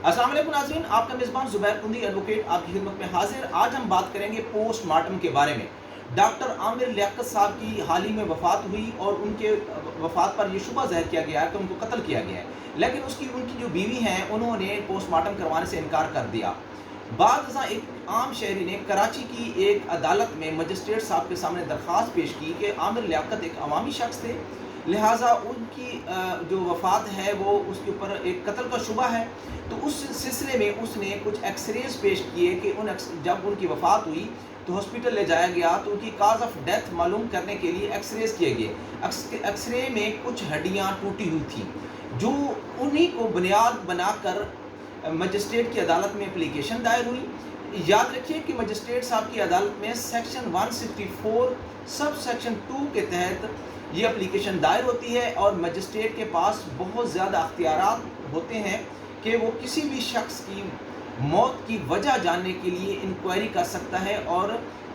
अस्सलाम वालेकुम नाज़रीन, आपका मेज़बान ज़ुबैर कुंदी एडवोकेट आपकी खिदमत में हाजिर। आज हम बात करेंगे पोस्टमार्टम के बारे में। डॉक्टर आमिर लियाकत साहब की हाल ही में वफ़ात हुई और उनके वफ़ात पर यह शुबा ज़ाहिर किया गया है कि उनको कत्ल किया गया है, लेकिन उनकी जो बीवी हैं उन्होंने पोस्टमार्टम करवाने से इनकार कर दिया। बाद एक आम शहरी ने कराची की एक अदालत में मजिस्ट्रेट साहब के सामने दरख्वास्त पेश की कि आमिर लियाकत एक अवामी शख्स थे, लिहाजा उनकी जो वफ़ात है वो उसके ऊपर एक कत्ल का शुबा है। तो उस सिलसिले में उसने कुछ एक्सरेज पेश किए कि जब उनकी वफ़ात हुई तो हॉस्पिटल ले जाया गया तो उनकी काज ऑफ डेथ मालूम करने के लिए एक्सरेज किए गए। एक्सरे में कुछ हड्डियाँ टूटी हुई थी, जो उन्हीं को बुनियाद बनाकर मजिस्ट्रेट की अदालत में एप्लीकेशन दायर हुई। याद रखिए कि मजिस्ट्रेट साहब की अदालत में सेक्शन 164 सब सेक्शन 2 के तहत ये एप्लीकेशन दायर होती है और मजिस्ट्रेट के पास बहुत ज़्यादा अख्तियारात होते हैं कि वो किसी भी शख्स की मौत की वजह जानने के लिए इंक्वायरी कर सकता है और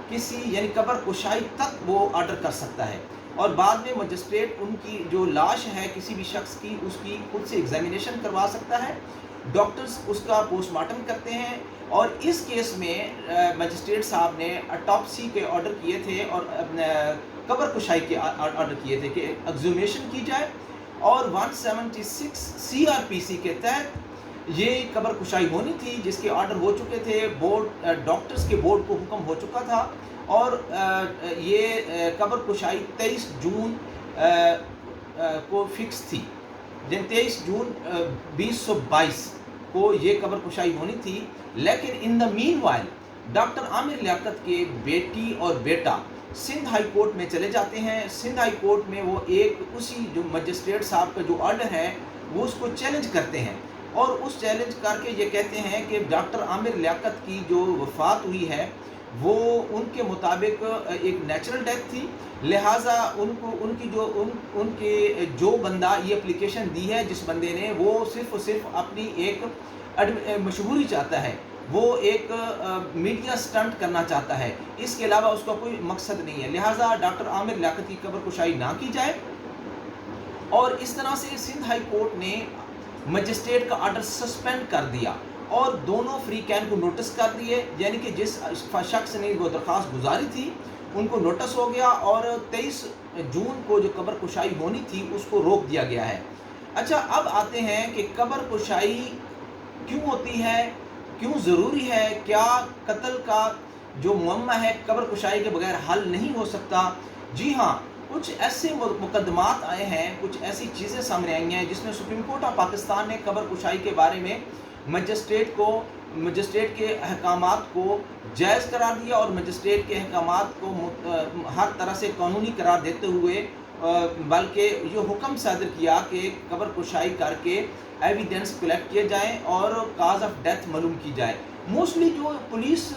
किसी यानी कब्र कुशाई तक वो ऑर्डर कर सकता है। और बाद में मजिस्ट्रेट उनकी जो लाश है किसी भी शख्स की उसकी खुद से एग्जामिनेशन करवा सकता है, डॉक्टर्स उसका पोस्टमार्टम करते हैं। और इस केस में मजिस्ट्रेट साहब ने ऑटोप्सी के ऑर्डर किए थे और कब्र कुशाई के ऑर्डर किए थे कि एक्सहुमेशन की जाए, और 176 CRPC के तहत ये कब्र कुशाई होनी थी जिसके ऑर्डर हो चुके थे। बोर्ड डॉक्टर्स के बोर्ड को हुक्म हो चुका था और ये कब्र कुशाई 23 जून को फिक्स थी। 23 जून 2022 को ये कब्र कुशाई होनी थी, लेकिन in the meanwhile doctor Aamir Liaquat के बेटी और बेटा सिंध हाई कोर्ट में चले जाते हैं। सिंध हाई कोर्ट में वो उसी जो मजिस्ट्रेट साहब का जो ऑर्डर है वो उसको चैलेंज करते हैं और उस चैलेंज करके ये कहते हैं कि डॉक्टर आमिर लियाकत की जो वफ़ात हुई है वो उनके मुताबिक एक नेचुरल डेथ थी, लिहाजा उनके जो बंदा ये एप्लीकेशन दी है, जिस बंदे ने, वो सिर्फ़ और सिर्फ अपनी एक मशहूरी चाहता है, वो एक मीडिया स्टंट करना चाहता है, इसके अलावा उसका कोई मकसद नहीं है। लिहाजा डॉक्टर आमिर लियाकत की कब्र कुशाई ना की जाए। और इस तरह से सिंध हाई कोर्ट ने मजिस्ट्रेट का ऑर्डर सस्पेंड कर दिया और दोनों फ्री कैन को नोटिस कर दिए, यानी कि जिस शख्स ने वो दरख्वास्त गुजारी थी उनको नोटिस हो गया और 23 जून को जो कब्र कुशाई होनी थी उसको रोक दिया गया है। अच्छा, अब आते हैं कि कब्र कुशाई क्यों होती है, क्यों ज़रूरी है, क्या कत्ल का जो मुअम्मा है कब्र कुशाई के बगैर हल नहीं हो सकता। जी हाँ, कुछ ऐसे मुकदमात आए हैं, कुछ ऐसी चीज़ें सामने आई हैं जिसमें सुप्रीम कोर्ट ऑफ पाकिस्तान ने कब्र कुशाई के बारे में मजिस्ट्रेट के अहकामात को जायज़ करार दिया और मजिस्ट्रेट के अहकामात को हर तरह से कानूनी करार देते हुए बल्कि ये हुक्म सादर किया कि कब्र कुशाई करके एविडेंस कलेक्ट किए जाएँ और काज ऑफ डेथ मालूम की जाए। मोस्टली जो पुलिस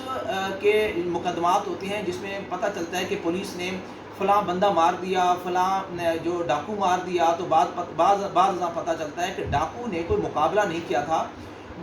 के मुकदमात होते हैं जिसमें पता चलता है कि पुलिस ने फ़लाँ बंदा मार दिया, फ़लाँ जो डाकू मार दिया, तो बाद पता चलता है कि डाकू ने कोई मुकाबला नहीं किया था,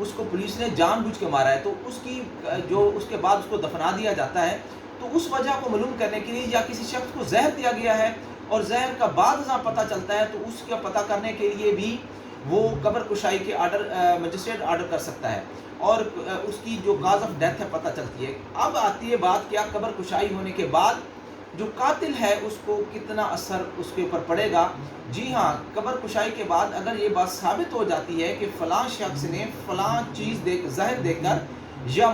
उसको पुलिस ने जानबूझ के मारा है, तो उसके बाद उसको दफना दिया जाता है। तो उस वजह को मालूम करने के लिए या किसी शख्स को जहर दिया गया है और जहर का बाद पता चलता है तो उसका पता करने के लिए भी वो कब्र कुशाई के ऑर्डर मजिस्ट्रेट ऑर्डर कर सकता है और उसकी जो काज ऑफ डेथ है पता चलती है। अब आती है बात, क्या कब्र कुशाई होने के बाद जो कातिल है उसको कितना असर उसके ऊपर पड़ेगा। जी हाँ, कब्र कुशाई के बाद अगर ये बात साबित हो जाती है कि फ़लाँ शख्स ने फ़लाँ चीज़ जहर देकर या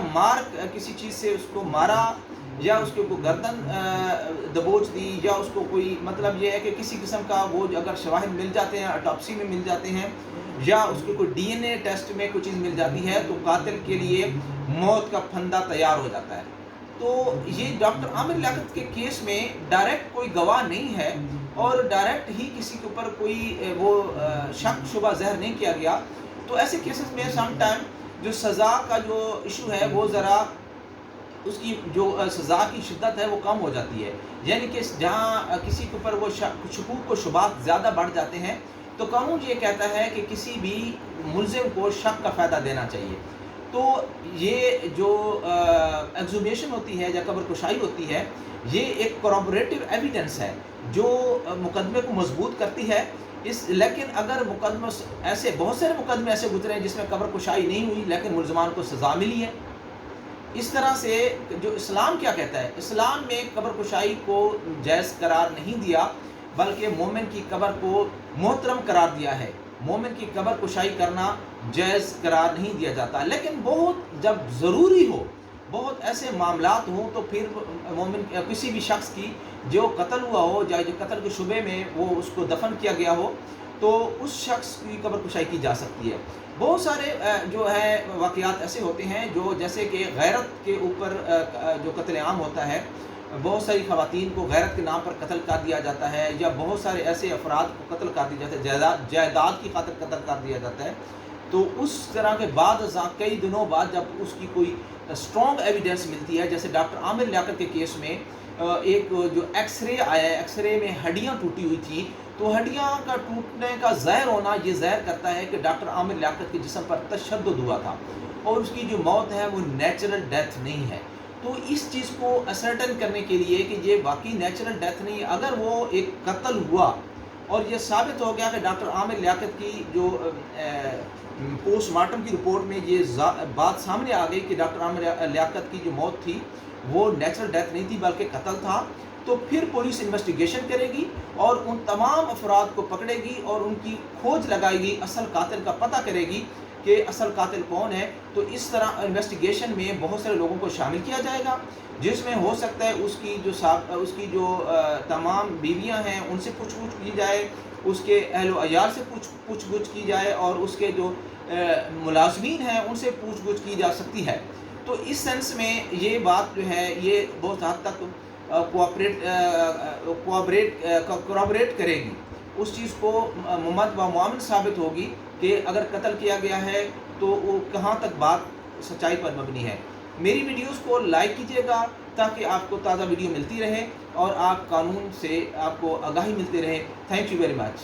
किसी चीज़ से उसको मारा या उसके को गर्दन दबोच दी या उसको कोई, मतलब ये है कि किसी किस्म का वो अगर शवाहिद मिल जाते हैं, ऑटोप्सी में मिल जाते हैं या उसके कोई DNA टेस्ट में कोई चीज़ मिल जाती है तो कातिल के लिए मौत का फंदा तैयार हो जाता है। तो ये डॉक्टर आमिर लियाकत के केस में डायरेक्ट कोई गवाह नहीं है और डायरेक्ट ही किसी के ऊपर कोई वो शक शुबा जहर नहीं किया गया, तो ऐसे केसेस में सम टाइम जो सज़ा का जो इशू है वो ज़रा उसकी जो सज़ा की शिद्दत है वो कम हो जाती है, यानी कि जहाँ किसी के ऊपर वो शकूक को शुबात ज़्यादा बढ़ जाते हैं तो कानून ये कहता है कि किसी भी मुल्ज़िम को शक का फ़ायदा देना चाहिए। تو یہ جو ایگزومیشن ہوتی ہے یا قبر کشائی ہوتی ہے، یہ ایک کورابوریٹو ایویڈنس ہے جو مقدمے کو مضبوط کرتی ہے۔ لیکن اگر مقدمہ ایسے بہت سارے مقدمے ایسے گزرے ہیں جس میں قبر کشائی نہیں ہوئی لیکن ملزمان کو سزا ملی ہے۔ اس طرح سے جو اسلام کیا کہتا ہے، اسلام میں قبر کشائی کو جائز قرار نہیں دیا، بلکہ مومن کی قبر کو محترم قرار دیا ہے۔ مومن کی قبر کشائی کرنا جائز قرار نہیں دیا جاتا، لیکن بہت جب ضروری ہو، بہت ایسے معاملات ہوں تو پھر مومن کسی بھی شخص کی جو قتل ہوا ہو یا جو قتل کے شبے میں وہ اس کو دفن کیا گیا ہو، تو اس شخص کی قبر کشائی کی جا سکتی ہے۔ بہت سارے جو ہے واقعات ایسے ہوتے ہیں جو جیسے کہ غیرت کے اوپر جو قتل عام ہوتا ہے، بہت ساری خواتین کو غیرت کے نام پر قتل کر دیا جاتا ہے، یا بہت سارے ایسے افراد کو قتل کر دیا جاتا ہے، جائیداد کی خاطر قتل کر دیا جاتا ہے۔ تو اس طرح کے بعد کئی دنوں بعد جب اس کی کوئی اسٹرانگ ایویڈنس ملتی ہے، جیسے ڈاکٹر عامر لیاقت کے کیس میں ایک جو ایکس رے آیا ہے، ایکس رے میں ہڈیاں ٹوٹی ہوئی تھیں، تو ہڈیاں کا ٹوٹنے کا ظاہر ہونا یہ ظاہر کرتا ہے کہ ڈاکٹر عامر لیاقت کے جسم پر تشدد ہوا تھا، اور اس کی جو موت ہے وہ نیچرل ڈیتھ نہیں ہے۔ تو اس چیز کو اسرٹن کرنے کے لیے کہ یہ واقعی نیچرل ڈیتھ نہیں ہے، اگر وہ ایک قتل ہوا اور یہ ثابت ہو گیا کہ ڈاکٹر عامر لیاقت کی جو پوسٹ مارٹم کی رپورٹ میں یہ بات سامنے آ گئی کہ ڈاکٹر عامر لیاقت کی جو موت تھی وہ نیچرل ڈیتھ نہیں تھی بلکہ قتل تھا، تو پھر پولیس انویسٹیگیشن کرے گی اور ان تمام افراد کو پکڑے گی اور ان کی کھوج لگائے گی، اصل قاتل کا پتہ کرے گی کہ اصل قاتل کون ہے۔ تو اس طرح انویسٹیگیشن میں بہت سارے لوگوں کو شامل کیا جائے گا، جس میں ہو سکتا ہے اس کی جو تمام بیویاں ہیں ان سے پوچھ گچھ کی جائے، اس کے اہل و عیال سے پوچھ گچھ کی جائے، اور اس کے جو ملازمین ہیں ان سے پوچھ گچھ کی جا سکتی ہے۔ تو اس سینس میں یہ بات جو ہے یہ بہت حد تک کوآبریٹ کرے گی، اس چیز کو ممد و معامن ثابت ہوگی کہ اگر قتل کیا گیا ہے تو وہ کہاں تک بات سچائی پر مبنی ہے۔ میری ویڈیوز کو لائک کیجیے گا تاکہ آپ کو تازہ ویڈیو ملتی رہے اور آپ قانون سے آپ کو آگاہی ملتی رہے۔ Thank you very much.